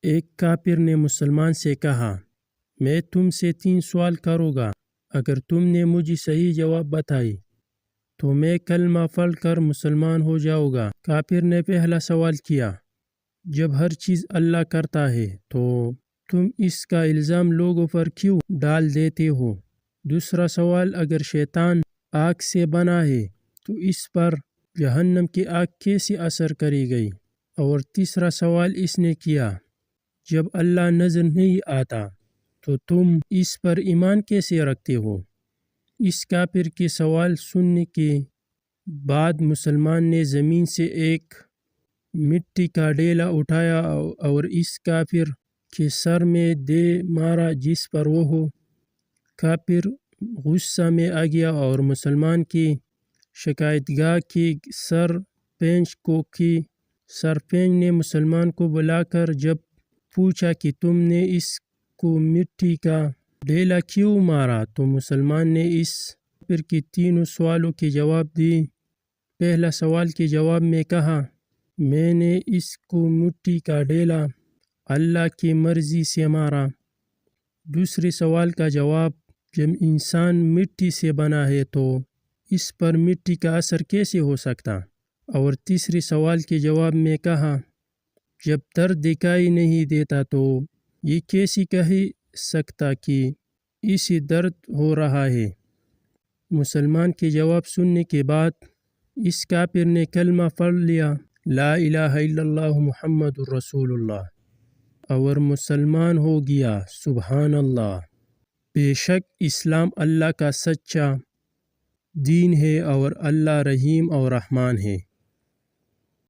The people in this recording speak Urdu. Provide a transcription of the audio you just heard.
ایک کافر نے مسلمان سے کہا، میں تم سے 3 سوال کروں گا، اگر تم نے مجھے صحیح جواب بتائی تو میں کلمہ پڑھ کر مسلمان ہو جاؤں گا۔ کافر نے پہلا سوال کیا، جب ہر چیز اللہ کرتا ہے تو تم اس کا الزام لوگوں پر کیوں ڈال دیتے ہو؟ دوسرا سوال، اگر شیطان آگ سے بنا ہے تو اس پر جہنم کی آگ کیسے اثر کرے گی؟ اور تیسرا سوال اس نے کیا، جب اللہ نظر نہیں آتا تو تم اس پر ایمان کیسے رکھتے ہو؟ اس کافر کے سوال سننے کے بعد مسلمان نے زمین سے ایک مٹی کا ڈیلا اٹھایا اور اس کافر کے سر میں دے مارا، جس پر وہ کافر غصہ میں آ گیا اور مسلمان کی شکایت گاہ کی سرپنچ کو کی۔ سرپنچ نے مسلمان کو بلا کر جب پوچھا کہ تم نے اس کو مٹی کا ڈیلا کیوں مارا تو مسلمان نے اس کافر کے 3 سوالوں کے جواب دیے۔ پہلا سوال کے جواب میں کہا، میں نے اس کو مٹی کا ڈیلا اللہ کی مرضی سے مارا۔ دوسرے سوال کا جواب، جب انسان مٹی سے بنا ہے تو اس پر مٹی کا اثر کیسے ہو سکتا؟ اور تیسرے سوال کے جواب میں کہا، جب درد دکھائی نہیں دیتا تو یہ کیسے کہہ سکتا کہ اسے درد ہو رہا ہے؟ مسلمان کے جواب سننے کے بعد اس کافر نے کلمہ پڑھ لیا، لا الہ الا اللہ محمد رسول اللہ، اور مسلمان ہو گیا۔ سبحان اللہ! بے شک اسلام اللہ کا سچا دین ہے اور اللہ رحیم اور رحمان ہے۔